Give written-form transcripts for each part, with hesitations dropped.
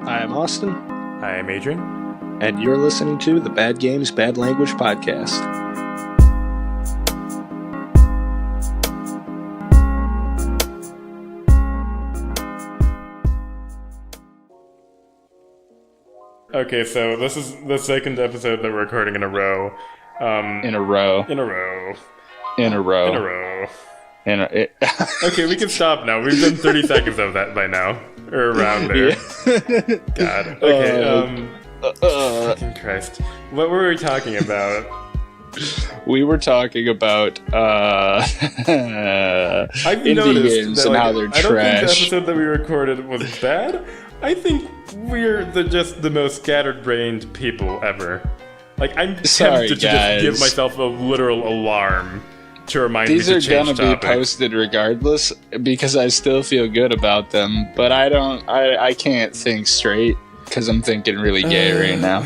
I am Austin. I am Adrian. And you're listening to the Bad Games, Bad Language podcast. Okay, so this is the second episode that we're recording in a row. In a row. Okay, we can stop now. We've done 30 seconds of that by now. Or around there. Yeah. God. Okay, fucking Christ. What were we talking about? We were talking about I've indie noticed games that, and how they're I don't think the trash. episode that we recorded was bad. I think we're just the most scattered-brained people ever. Like, I'm tempted to just give myself a literal alarm to remind me to change topic. These are gonna be posted regardless because I still feel good about them, but I can't think straight because I'm thinking really gay right now.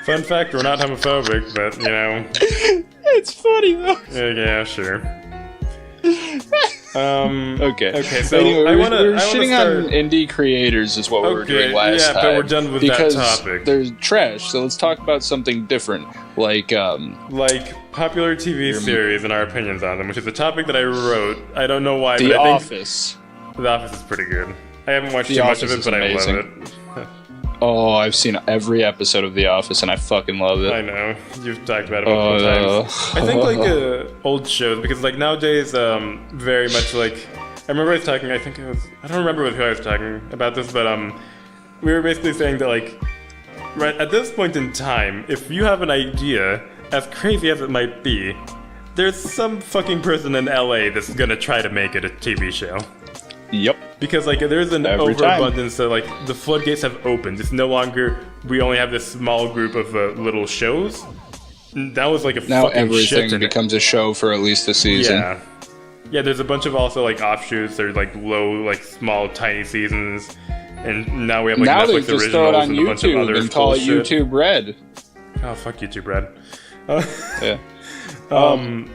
Fun fact, we're not homophobic, but, you know. It's funny though. Yeah, sure. Okay, so anyway, we're start on indie creators is what we were doing last time. Yeah, but we're done with because that topic. They're trash, so let's talk about something different. Like popular TV series and our opinions on them, which is a topic that I wrote. I don't know why, The but Office. I think The Office is pretty good. I haven't watched The too much Office of it, but amazing. I love it. Oh, I've seen every episode of The Office, and I fucking love it. I know. You've talked about it multiple times. I think, old shows, because, nowadays, very much, I remember I was talking, I don't remember with who I was talking about this, but, we were basically saying that, right at this point in time, if you have an idea, as crazy as it might be, there's some fucking person in LA that's gonna try to make it a TV show. Yep. Because, there's an overabundance that, the floodgates have opened. It's no longer, we only have this small group of little shows. That was, a now fucking everything shit becomes a show for at least a season. Yeah. Yeah, there's a bunch of also, offshoots. There's, low, small, tiny seasons. And now we have, now Netflix they just throw it on and a bunch of YouTube other and call it YouTube Red. Oh, fuck YouTube Red. Yeah.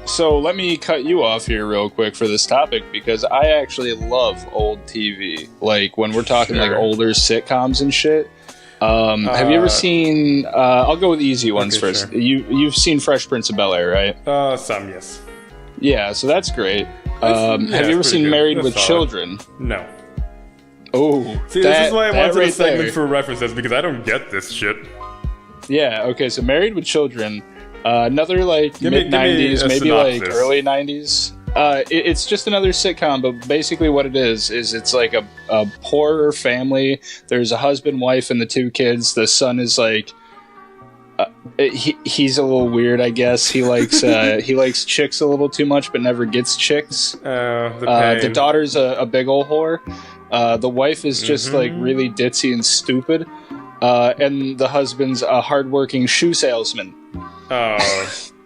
So let me cut you off here real quick for this topic because I actually love old TV. When we're talking older sitcoms and shit. Have you ever seen? I'll go with easy ones first. Sure. You've seen Fresh Prince of Bel-Air, right? Some, yes. Yeah, so that's great. Have you ever seen good. Married That's with solid. Children? No. Oh, see, this is why I wanted right a segment there. for references because I don't get this shit. Yeah. Okay. So Married with Children. Another mid 90s, maybe synopsis. Early 90s. It's just another sitcom, but basically what it is it's a poorer family. There's a husband, wife, and the two kids. The son is he's a little weird, I guess. He likes chicks a little too much, but never gets chicks. The daughter's a big ol' whore. The wife is just really ditzy and stupid. And the husband's a hardworking shoe salesman. Oh,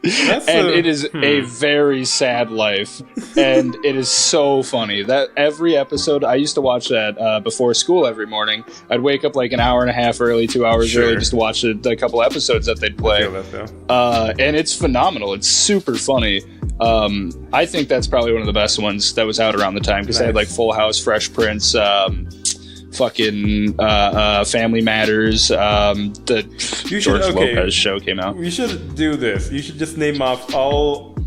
it is a very sad life, and it is so funny that every episode I used to watch that before school every morning. I'd wake up an hour and a half early, 2 hours early, just to watch the couple episodes that they'd play. And it's phenomenal. It's super funny. I think that's probably one of the best ones that was out around the time because they had Full House, Fresh Prince. Fucking Family Matters. The George Lopez show came out. We should do this. You should just name off all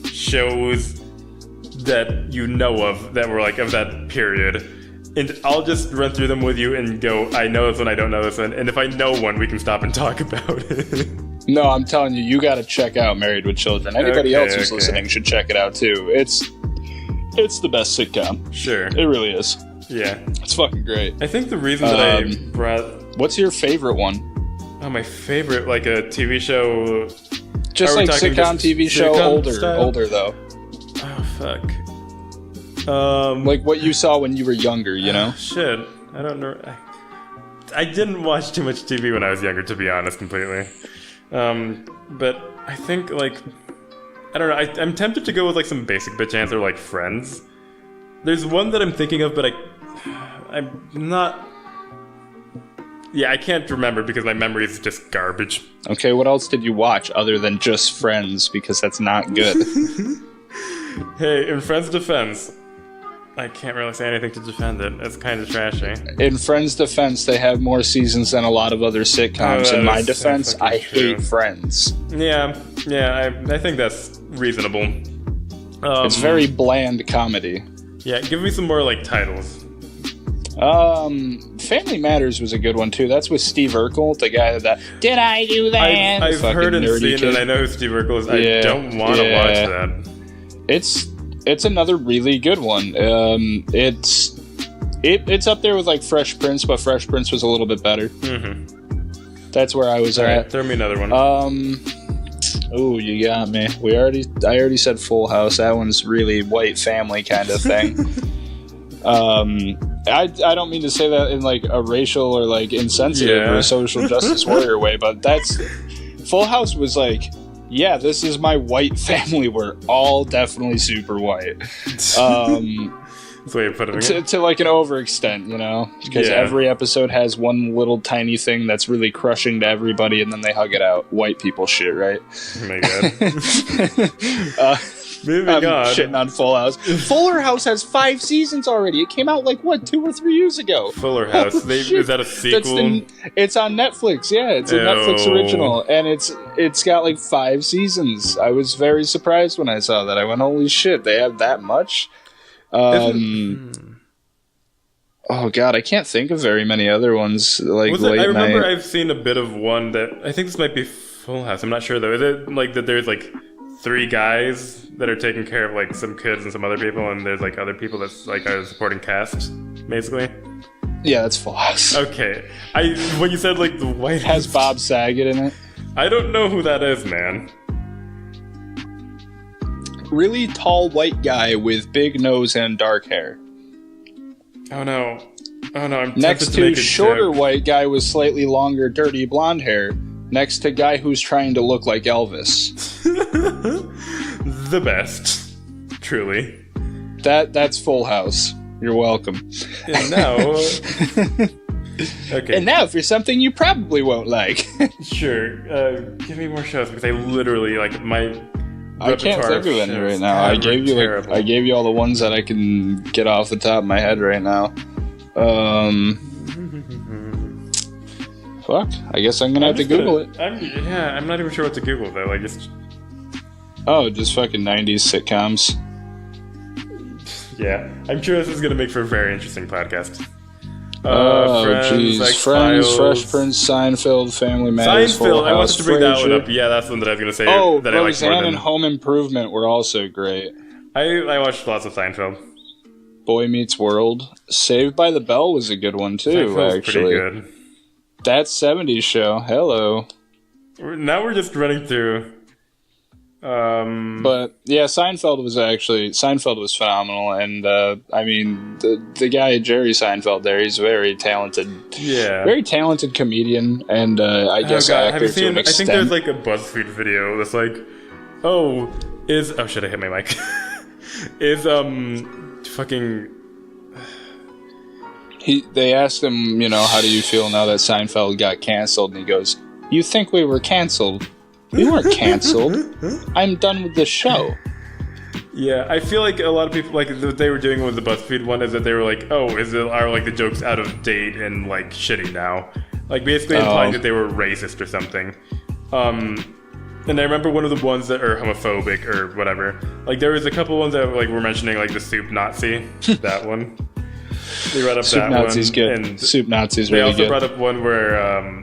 shows that you know of that were of that period, and I'll just run through them with you and go, I know this one, I don't know this one, and if I know one, we can stop and talk about it. No, I'm telling you, you got to check out Married with Children. Anybody else who's listening should check it out too. It's the best sitcom. Sure, it really is. Yeah. It's fucking great. I think the reason that I brought... What's your favorite one? Oh, my favorite, a TV show... Just sitcom TV show, older though. Oh, fuck. What you saw when you were younger, you know? Shit. I don't know. I didn't watch too much TV when I was younger, to be honest, completely. But I think, I don't know, I'm tempted to go with, some basic bitch answer, Friends. There's one that I'm thinking of, but I'm not... Yeah, I can't remember because my memory is just garbage. Okay, what else did you watch other than just Friends? Because that's not good. Hey, in Friends' defense, I can't really say anything to defend it. It's kind of trashy. In Friends' defense, they have more seasons than a lot of other sitcoms. In my defense, I hate Friends. Yeah, I think that's reasonable. It's very bland comedy. Yeah, give me some more like titles. Family Matters was a good one too. That's with Steve Urkel, the guy that did I do that? I've heard and seen it, and I know who Steve Urkel is. I don't want to watch that. It's another really good one. It's up there with like Fresh Prince, but Fresh Prince was a little bit better. Mm-hmm. That's where I was at. Right, throw me another one. Oh, you got me. I already said Full House. That one's really white family kind of thing. I don't mean to say that in like a racial or like insensitive or a social justice warrior way, but Full House was like, yeah, this is my white family. We're all definitely super white. That's the way you put it. To like an overextent, you know? Because every episode has one little tiny thing that's really crushing to everybody, and then they hug it out. White people shit, right? Oh my god. Moving on. Shitting on Full House. Fuller House has 5 seasons already. It came out like, 2 or 3 years ago? Fuller House. Is that a sequel? It's on Netflix, yeah. It's a Netflix original. And it's got like 5 seasons. I was very surprised when I saw that. I went, holy shit, they have that much? Oh god, I can't think of very many other ones like late I remember night. I've seen a bit of one that I think this might be Full House. I'm not sure though. Is it like that? There's like 3 guys that are taking care of like some kids and some other people, and there's like other people that's like a supporting cast, basically. Yeah, that's Full House. Okay, when you said like the white has Bob Saget in it. I don't know who that is, man. Really tall white guy with big nose and dark hair. Oh no, I'm next to shorter white guy with slightly longer dirty blonde hair. Next to guy who's trying to look like Elvis. The best, truly. That's Full House. You're welcome. And now, okay. And now for something you probably won't like. Sure. Give me more shows because I literally like my. I can't think of any right now. I gave you all the ones that I can get off the top of my head right now. Fuck. I guess I'm gonna have to Google it. I'm not even sure what to Google though. Just fucking 90s sitcoms. Yeah, I'm sure this is gonna make for a very interesting podcast. Friends, Fresh Prince, Seinfeld, Family Matters, Full House, I wanted to bring that one up. Yeah, that's one that I was gonna say. That I liked more than and Home Improvement were also great. I watched lots of Seinfeld. Boy Meets World, Saved by the Bell was a good one too. Seinfeld's actually, pretty good. That 70s show. Hello. Now we're just running through. But yeah, Seinfeld was phenomenal, and I mean the guy Jerry Seinfeld there, he's very talented, very talented comedian, and I guess actor to an extent. I think there's like a BuzzFeed video that's like, oh shit, I hit my mic. They asked him, how do you feel now that Seinfeld got canceled, and he goes, "You think we were canceled? We weren't canceled. I'm done with the show." Yeah, I feel like a lot of people, like, what they were doing with the BuzzFeed one is that they were like, are like the jokes out of date and like shitty now? Like basically implying that they were racist or something. And I remember one of the ones that are homophobic or whatever. Like there was a couple ones that like were mentioning like the Soup Nazi, that one. They brought up Soup that Nazi's one. Good. And Soup Nazi's really good. They also brought up one where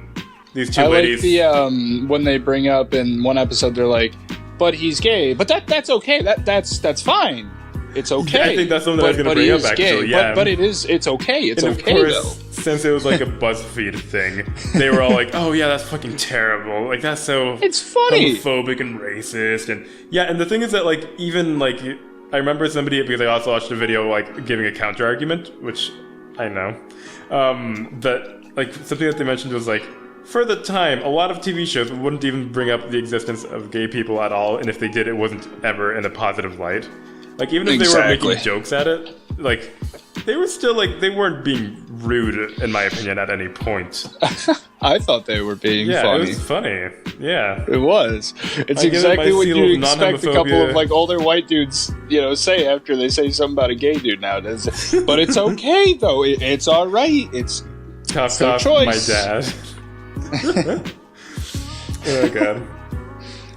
these two ladies. I like when they bring up in one episode, they're like, "But he's gay." But that's okay. That's fine. It's okay. I think that's something that I was going to bring up actually. Yeah, but it's okay. It's and okay of course, though. Since it was like a BuzzFeed thing, they were all like, "Oh yeah, that's fucking terrible. Like that's so it's funny, homophobic and racist." And yeah, and the thing is that like even like I remember somebody because I also watched a video like giving a counter argument, which I know that like something that they mentioned was like. For the time, a lot of TV shows wouldn't even bring up the existence of gay people at all, and if they did, it wasn't ever in a positive light. Like, even if they were making jokes at it, like, they were still, like, they weren't being rude, in my opinion, at any point. I thought they were being funny. Yeah, it was funny. Yeah. It was. It's exactly what you expect a couple of like older white dudes, say after they say something about a gay dude nowadays. But it's okay though. It's all right. It's their choice. My dad. Oh god.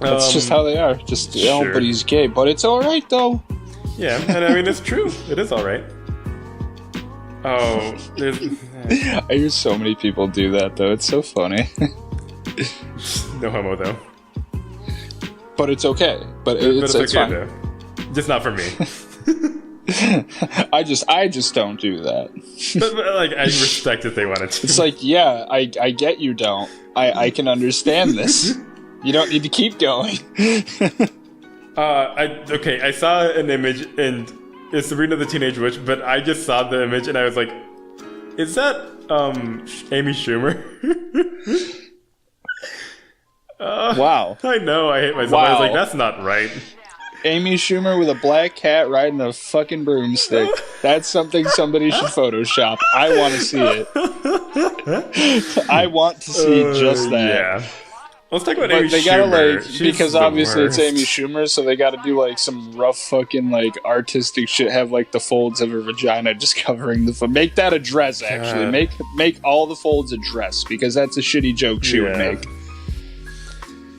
That's just how they are. Just sure. But he's gay. But it's all right though. Yeah, and I mean it's true. It is all right. Oh, I hear so many people do that though. It's so funny. No homo though. But it's okay. But it's okay fine. Though. Just not for me. I just don't do that. But like I respect if they wanted to. It's like, yeah, I get you don't. I can understand this. You don't need to keep going. I saw an image and it's Sabrina the Teenage Witch, but I just saw the image and I was like, is that Amy Schumer? Wow. I know, I hate myself. Wow. I was like, that's not right. Amy Schumer with a black cat riding a fucking broomstick. That's something somebody should Photoshop. I want to see it. I want to see just that. Yeah. Let's talk about Amy Schumer. Because obviously it's Amy Schumer, so they gotta do like some rough fucking like artistic shit, have like the folds of her vagina just covering the make that a dress actually. Make all the folds a dress, because that's a shitty joke she would make.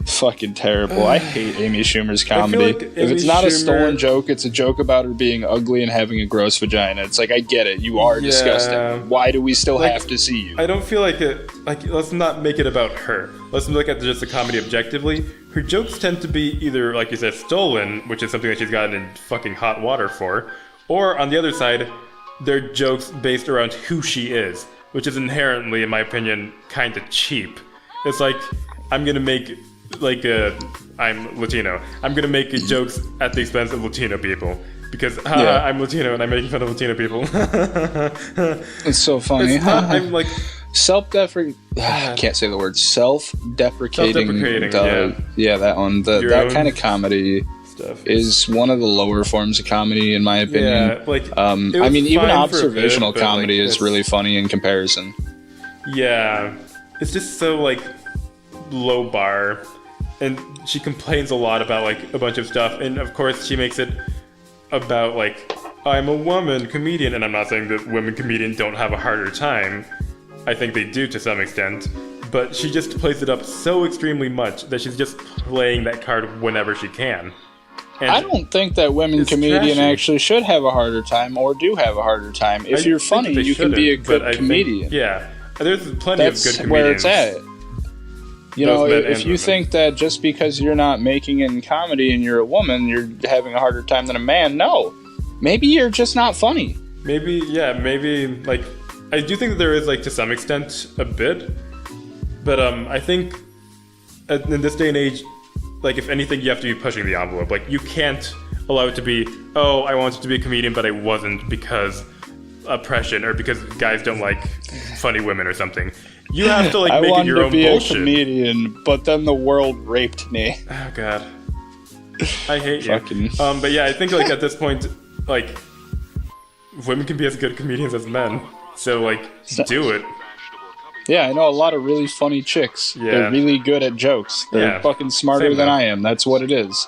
Fucking terrible. I hate Amy Schumer's comedy. Like if it's not a stolen joke, it's a joke about her being ugly and having a gross vagina. It's like, I get it. You are disgusting. Why do we still have to see you? I don't feel like it. Like, let's not make it about her. Let's look at just the comedy objectively. Her jokes tend to be either, like you said, stolen, which is something that she's gotten in fucking hot water for, or on the other side, they're jokes based around who she is, which is inherently, in my opinion, kind of cheap. It's like, I'm gonna make I'm Latino. I'm gonna make jokes at the expense of Latino people because I'm Latino and I'm making fun of Latino people. It's so funny. I'm like self-deprecating. I can't say the word self-deprecating. Yeah, that one. That kind of comedy stuff is one of the lower forms of comedy, in my opinion. Yeah, I mean, even observational comedy is really funny in comparison. Yeah, it's just so like low bar. And she complains a lot about like a bunch of stuff, and of course she makes it about like, I'm a woman comedian, and I'm not saying that women comedians don't have a harder time. I think they do to some extent, but she just plays it up so extremely much that she's just playing that card whenever she can. And I don't think that women comedian actually should have a harder time or do have a harder time. If you're funny, you can be a good comedian. There's plenty of good comedians. That's where it's at. If you think that just because you're not making it in comedy and you're a woman, you're having a harder time than a man, no. Maybe you're just not funny. Maybe, like, I do think that there is, like, to some extent, a bit. But, I think, in this day and age, like, if anything, you have to be pushing the envelope. Like, you can't allow it to be, oh, I wanted to be a comedian, but I wasn't because oppression or because guys don't like funny women or something. You have to like make it your own bullshit. I wanted to be a comedian, but then the world raped me. Oh god, I hate you. But yeah, I think like at this point, like women can be as good comedians as men. So like, do it. Yeah, I know a lot of really funny chicks. Yeah. They're really good at jokes. They're fucking smarter than I am. That's what it is.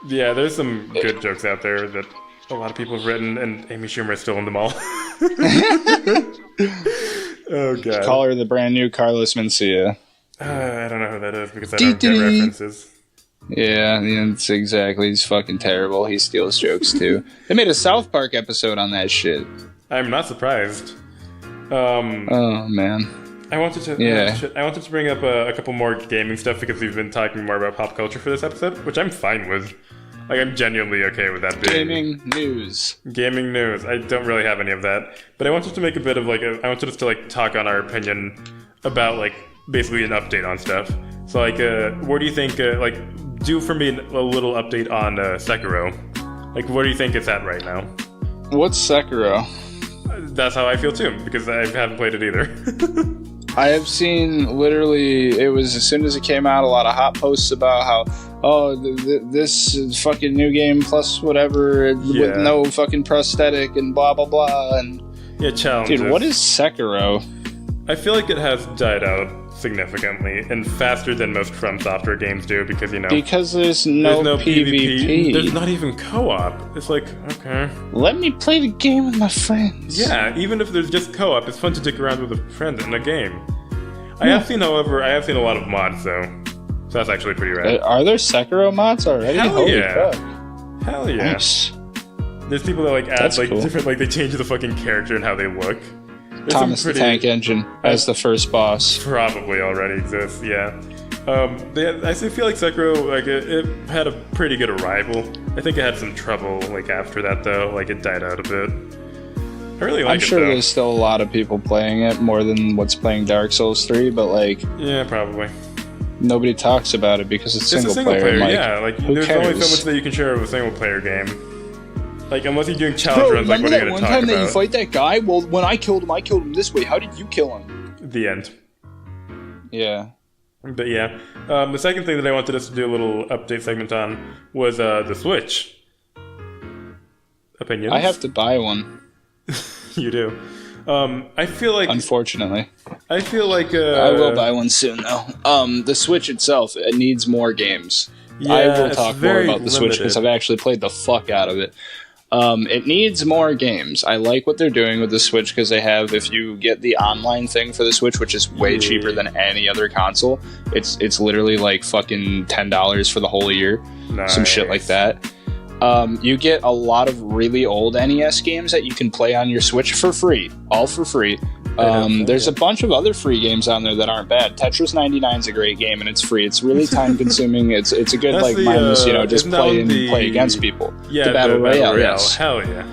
Yeah, there's some good jokes out there that a lot of people have written, and Amy Schumer is still in them all. Oh god! Call her the brand new Carlos Mencia. I don't know who that is because I don't get references. Yeah, it's exactly. He's fucking terrible. He steals jokes too. They made a South Park episode on that shit. I'm not surprised. Oh man. I wanted to bring up a couple more gaming stuff because we've been talking more about pop culture for this episode, which I'm fine with. Like, I'm genuinely okay with that being... Gaming news. I don't really have any of that. But I wanted to make a bit of, like... I wanted us to, like, talk on our opinion about, like, basically an update on stuff. So, like, where do you think... do for me a little update on Sekiro. Like, where do you think it's at right now? What's Sekiro? That's how I feel, too, because I haven't played it either. I have seen, literally, it was as soon as it came out, a lot of hot posts about how... this is fucking new game plus whatever with no fucking prosthetic and blah blah blah, and Yeah, challenges. Dude, what is Sekiro? I feel like it has died out significantly and faster than most From Software games do because, Because there's no PvP. There's not even co-op. It's like, okay. Let me play the game with my friends. Yeah, even if there's just co-op, it's fun to dick around with a friend in a game. I have seen a lot of mods, though. So that's actually pretty rad. Are there Sekiro mods already? Hell Holy yeah. fuck. Hell yeah. Nice. There's people that add cool. different, they change the fucking character and how they look. There's Thomas the Tank Engine as the first boss. Probably already exists, yeah. I feel like Sekiro, it had a pretty good arrival. I think it had some trouble, after that, though. It died out a bit. I really like it, I'm sure though. there's still a lot of people playing it, more than what's playing Dark Souls 3, but, Yeah, probably. nobody talks about it because it's a single single player. Yeah, who there's cares? only so much that you can share with a single-player game. Unless you're doing challenge runs, what are you going to talk about? Remember that one time that you fight that guy? Well, when I killed him this way. How did you kill him? The end. Yeah. But yeah. The second thing that I wanted us to do a little update segment on was the Switch. Opinions? I have to buy one. You do. I feel like... Unfortunately. I feel like... I will buy one soon, though. The Switch itself, it needs more games. Yeah, I will talk more about the Switch limited. because I've actually played the fuck out of it. It needs more games. I like what they're doing with the Switch because they have, if you get the online thing for the Switch, which is way cheaper than any other console, it's literally fucking $10 for the whole year. Nice. Some shit like that. You get a lot of really old NES games that you can play on your Switch for free. All for free. There's a bunch of other free games on there that aren't bad. Tetris 99 is a great game and it's free. It's really time consuming. It's a good mindless, just play against people. Yeah, the Battle Royale. Yes. Hell yeah.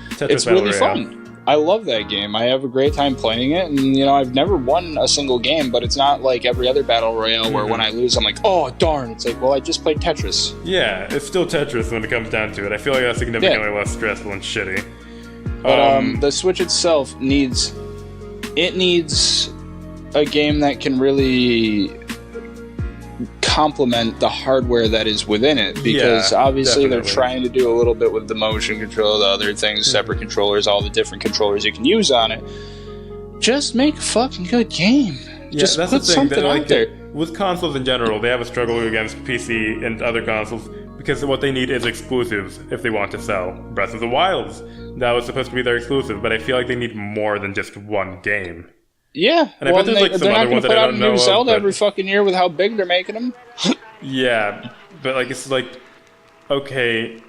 Tetris It's Battle really Royale. fun. I love that game. I have a great time playing it, and I've never won a single game, but it's not like every other Battle Royale where when I lose, I'm like, oh darn! It's like, well, I just played Tetris. Yeah, it's still Tetris when it comes down to it. I feel like that's significantly less stressful and shitty. But the Switch itself needs a game that can really complement the hardware that is within it, because obviously they're trying to do a little bit with the motion control, the other things, separate controllers, all the different controllers you can use on it. Just make a fucking good game. Just that's put the thing, something out there. With consoles in general, they have a struggle against PC and other consoles because what they need is exclusives if they want to sell. Breath of the Wild, that was supposed to be their exclusive, but I feel like they need more than just one game. Yeah, and I bet there's some other ones that I don't know of. They're not going to put out a new Zelda every fucking year with how big they're making them. Yeah, but it's okay,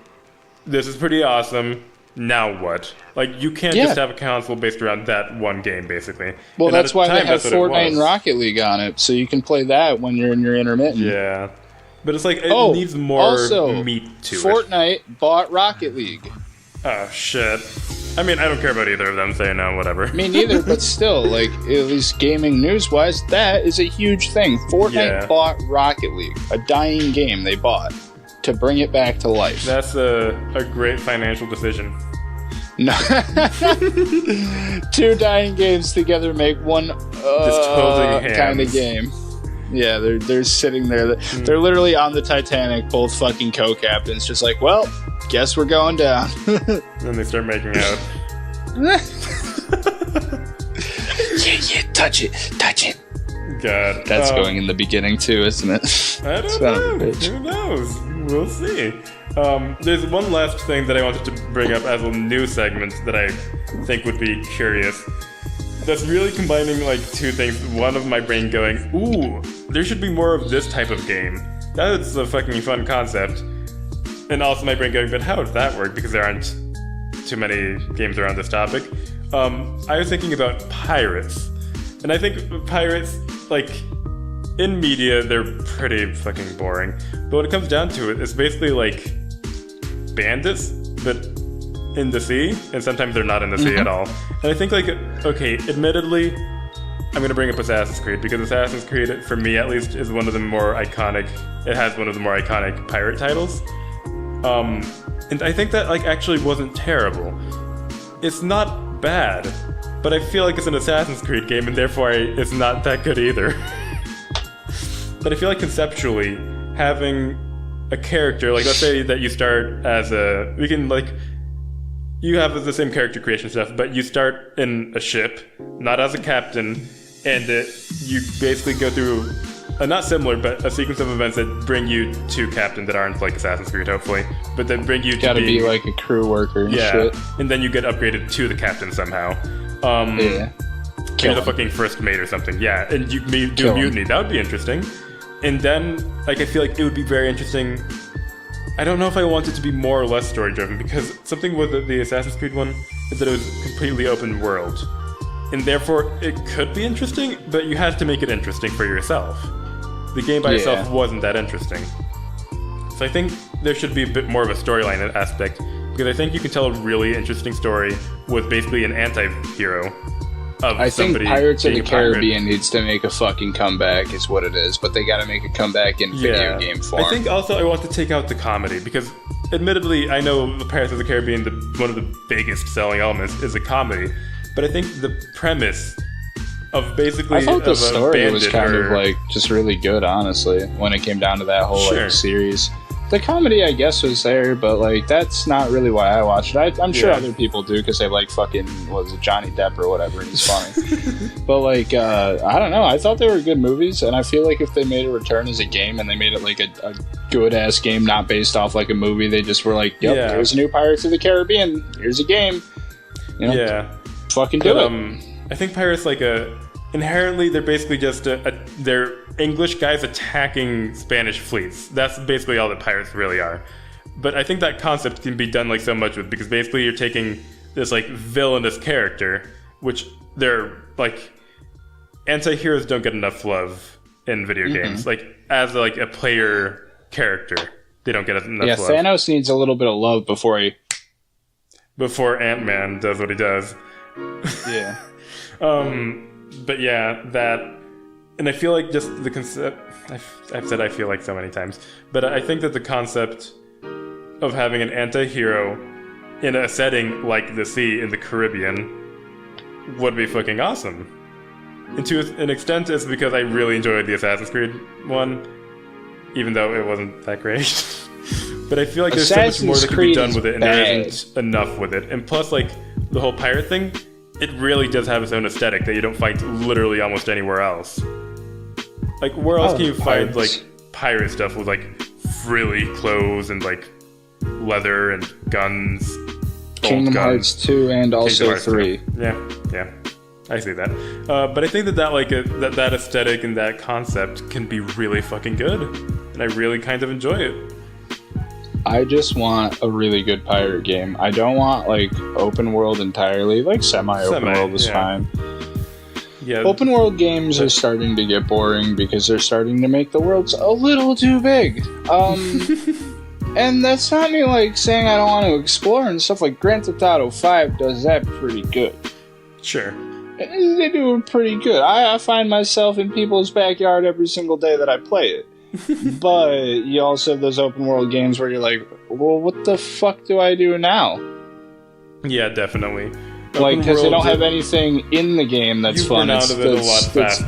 this is pretty awesome. Now what? You can't just have a console based around that one game, basically. Well, and that's why they have Fortnite and Rocket League on it, so you can play that when you're in your intermittent. Yeah, but it's it needs more meat to it. Fortnite bought Rocket League. Oh shit. I mean, I don't care about either of them, so whatever. Me neither, but still, at least gaming news-wise, that is a huge thing. Fortnite bought Rocket League, a dying game they bought, to bring it back to life. That's a great financial decision. No. Two dying games together make one kind of game. Yeah, they're sitting there. They're literally on the Titanic, both fucking co-captains, just well, guess we're going down. Then they start making out. Yeah, touch it. God. That's going in the beginning too, isn't it? I don't know. Who knows? We'll see. There's one last thing that I wanted to bring up as a new segment that I think would be curious. That's really combining two things. One of my brain going, ooh, there should be more of this type of game. That's a fucking fun concept. And also my brain going, but how would that work? Because there aren't too many games around this topic. I was thinking about pirates. And I think pirates, in media, they're pretty fucking boring. But when it comes down to it, it's basically bandits, but in the sea, and sometimes they're not in the sea at all. And I think okay, admittedly, I'm gonna bring up Assassin's Creed because Assassin's Creed, for me at least, is one of the more iconic. It has one of the more iconic pirate titles, and I think that actually wasn't terrible. It's not bad, but I feel like it's an Assassin's Creed game, and therefore it's not that good either. But I feel conceptually, having a character, let's say that you start as you have the same character creation stuff, but you start in a ship, not as a captain, and you basically go through not similar, but a sequence of events that bring you to captain that aren't like Assassin's Creed, hopefully, but that bring you to be like a crew worker and shit. And then you get upgraded to the captain somehow. You're the fucking first mate or something. Yeah, and you do a mutiny. That would be interesting. And then, like, I feel like it would be very interesting. I don't know if I want it to be more or less story-driven, because something with the Assassin's Creed one is that it was completely open world. And therefore, it could be interesting, but you had to make it interesting for yourself. The game by itself wasn't that interesting. So I think there should be a bit more of a storyline aspect, because I think you can tell a really interesting story with basically an anti-hero. I think Pirates of the Caribbean needs to make a fucking comeback, is what it is, but they gotta make a comeback in video game form. I think also I want to take out the comedy, because admittedly, I know the Pirates of the Caribbean, one of the biggest selling elements is a comedy, but I think the premise of basically... I thought the story was kind of like just really good, honestly, when it came down to that whole like series. The comedy, I guess, was there, but like that's not really why I watched it. I'm sure other people do because they like fucking Johnny Depp or whatever, and he's funny. But like, I don't know. I thought they were good movies, and I feel like if they made a return as a game and they made it like a good ass game, not based off like a movie, they just were like, "Yep, there's a new Pirates of the Caribbean. Here's a game." You know, fucking do it. I think Pirates inherently they're basically just they're English guys attacking Spanish fleets. That's basically all that pirates really are. But I think that concept can be done like so much with, because basically you're taking this like villainous character, which they're like anti-heroes don't get enough love in video games. Like as like a player character, they don't get enough love. Thanos needs a little bit of love before Ant-Man does what he does. Yeah. But yeah, that, and I feel like just the concept, I've said I feel like so many times, but I think that the concept of having an anti-hero in a setting like the sea in the Caribbean would be fucking awesome. And to an extent, it's because I really enjoyed the Assassin's Creed one, even though it wasn't that great. But I feel like there's so much more that can be done with it, and there isn't enough with it. And plus, like, the whole pirate thing, it really does have its own aesthetic that you don't find literally almost anywhere else. Like, where else can you find, like, pirate stuff with, like, frilly clothes and, like, leather and guns? Kingdom Hearts 2 and also 3. Yeah. I see that. But I think that aesthetic and that concept can be really fucking good. And I really kind of enjoy it. I just want a really good pirate game. I don't want, like, open world entirely. Like, semi-open world is fine. Yeah. Open world games are starting to get boring because they're starting to make the worlds a little too big. And that's not me, like, saying I don't want to explore and stuff. Like, Grand Theft Auto 5 does that pretty good. Sure. They do it pretty good. I find myself in people's backyard every single day that I play it. But you also have those open world games where you're like, well, what the fuck do I do now? Yeah, definitely. Like, because they don't have anything in the game that's fun. It's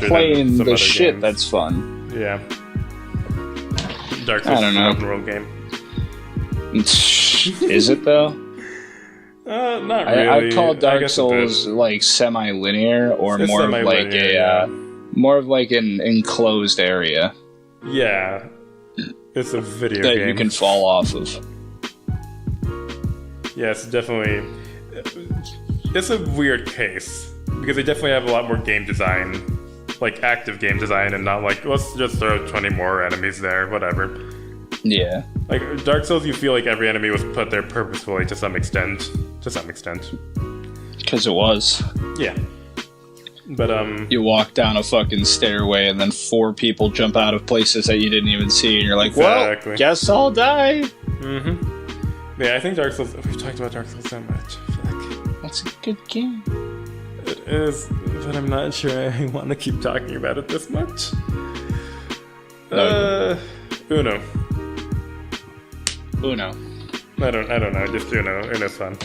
playing the shit games. That's fun. Yeah. Dark Souls is an open world game. Is it though? Not really. I'd call Dark Souls like semi-linear, or more of like more of like an enclosed area. Yeah, it's a video game that you can fall off of. Yeah, it's definitely. It's a weird case because they definitely have a lot more game design, like active game design, and not like let's just throw 20 more enemies there, whatever. Yeah. Like Dark Souls, you feel like every enemy was put there purposefully to some extent. Because it was. Yeah. But you walk down a fucking stairway and then 4 people jump out of places that you didn't even see, and you're like, well, guess I'll die. Mm-hmm. Yeah, I think Dark Souls. We've talked about Dark Souls so much. I feel like that's a good game. It is, but I'm not sure I want to keep talking about it this much. Uno. I don't know. Just Uno. Uno's fun.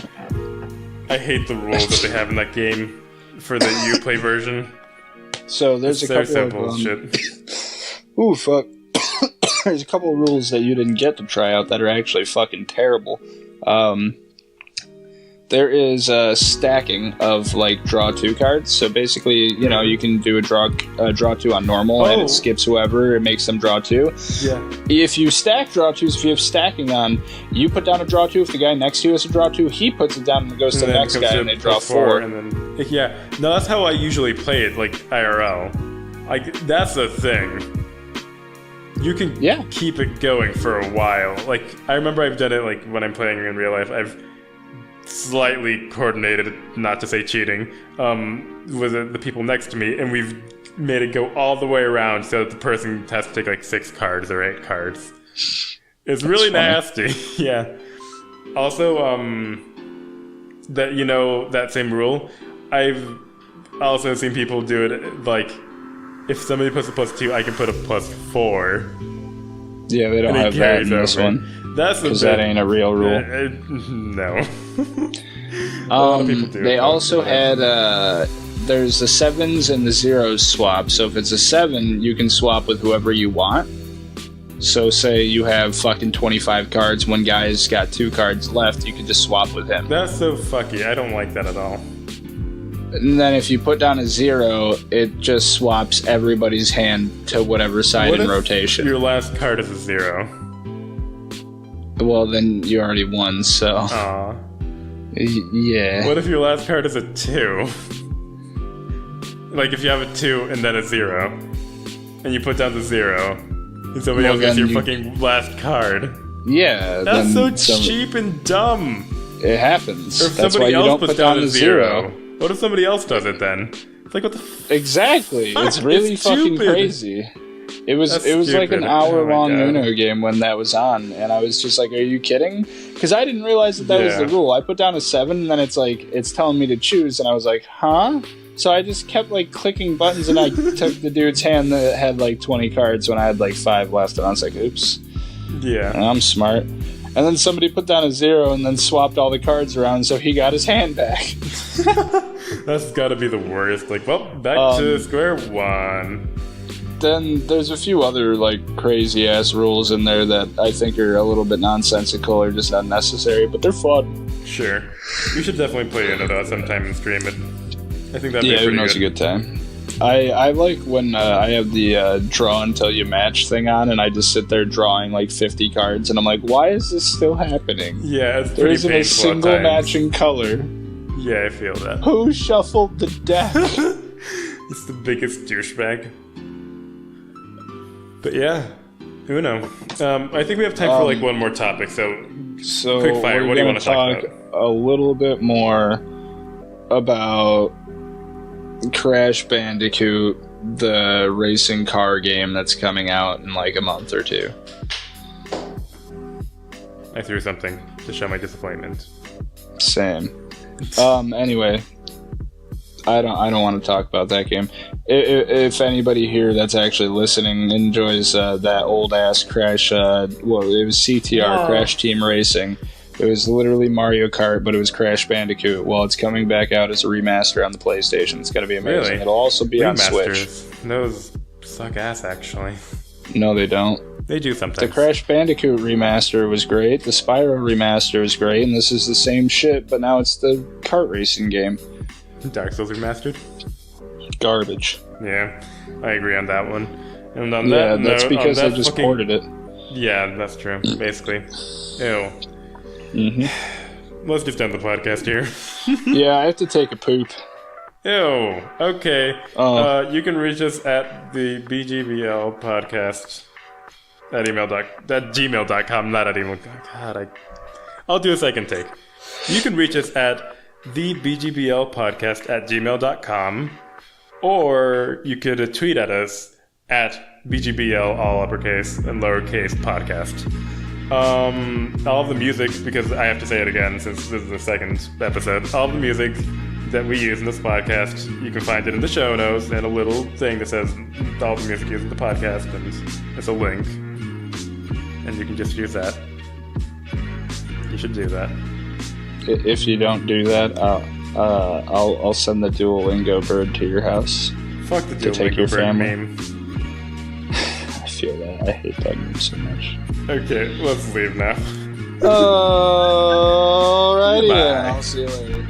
I hate the rules that they have in that game. For the Uplay version. So there's a couple of shit. Ooh, fuck. There's a couple of rules that you didn't get to try out that are actually fucking terrible. There is a stacking of like draw 2 cards. So basically, you can do a draw 2 on normal, and it skips whoever. It makes them draw 2. Yeah. If you stack draw 2s, if you have stacking on, you put down a draw 2. If the guy next to you has a draw 2, he puts it down and goes to the next guy, and they draw 4. And then no, that's how I usually play it, like IRL. Like that's the thing. You can keep it going for a while. Like I remember I've done it like when I'm playing in real life. I've slightly coordinated, not to say cheating, with the people next to me, and we've made it go all the way around so that the person has to take like 6 cards or 8 cards. It's really nasty. Yeah. Also, that same rule, I've also seen people do it like, if somebody puts a +2, I can put a +4. Yeah, they don't have that in this one. That's because that ain't a real rule. No. A lot of people do. They also had there's the 7s and the 0s swap. So if it's a 7, you can swap with whoever you want. So say you have fucking 25 cards, one guy's got 2 cards left, you can just swap with him. That's so fucky. I don't like that at all. And then if you put down a 0, it just swaps everybody's hand to whatever side in rotation. Your last card is a 0. Well, then you already won, so... Aw. Yeah. What if your last card is a 2? Like, if you have a 2 and then a 0, and you put down the 0, and somebody else gets your fucking last card. Yeah. That's so cheap and dumb. It happens. Or if That's why somebody you else don't puts put down a the 0. What if somebody else does it then? It's like, what the Exactly. It's really fucking crazy. It was like an hour-long Uno game when that was on, and I was just like, are you kidding? Because I didn't realize that was the rule. I put down a 7, and then it's telling me to choose, and I was like, huh? So I just kept like clicking buttons, and I took the dude's hand that had like 20 cards when I had like 5 left, and I was like, oops. Yeah. And I'm smart. And then somebody put down a 0 and then swapped all the cards around, so he got his hand back. That's gotta be the worst. Like, well, back to square one. Then there's a few other like crazy ass rules in there that I think are a little bit nonsensical or just unnecessary, but they're fun. Sure, we should definitely play into that sometime and stream it. I think that'd be pretty Uno's good. A good time. I like when I have the draw until you match thing on, and I just sit there drawing like 50 cards, and I'm like, why is this still happening? Yeah, it's there pretty isn't painful a single matching color. Yeah, I feel that. Who shuffled the deck? It's the biggest douchebag. But yeah, Uno. I think we have time for like one more topic, so quick fire. What do you want to talk about? A little bit more about Crash Bandicoot, the racing car game that's coming out in like a month or 2. I threw something to show my disappointment. Same. Anyway, I don't want to talk about that game. If anybody here that's actually listening enjoys that old ass Crash, it was CTR, Crash Team Racing. It was literally Mario Kart, but it was Crash Bandicoot. Well, it's coming back out as a remaster on the PlayStation. It's going to be amazing. Really? It'll also be on Switch. Those suck ass, actually. No, they don't. They do sometimes. The Crash Bandicoot remaster was great. The Spyro remaster was great. And this is the same shit, but now it's the kart racing game. Dark Souls remastered? Garbage. Yeah, I agree on that one. And on that's because they just ported it. Yeah, that's true. Basically. Ew. Mm-hmm. Let's just end the podcast here. Yeah, I have to take a poop. Ew. Okay. You can reach us at the BGBL podcast at gmail.com, not at email. God, I'll do a second take. You can reach us at the BGBL podcast at gmail.com, or you could tweet at us at BGBL, all uppercase and lowercase podcast. All of the music, because I have to say it again since this is the second episode, all of the music that we use in this podcast, you can find it in the show notes and a little thing that says all the music used in the podcast, and it's a link, and you can just use that. You should do that. If you don't do that, I'll send the Duolingo bird to your house. Fuck the to take Duolingo your bird family. meme. I feel that. I hate that meme so much. Okay, let's leave now. Alrighty then. Bye. I'll see you later.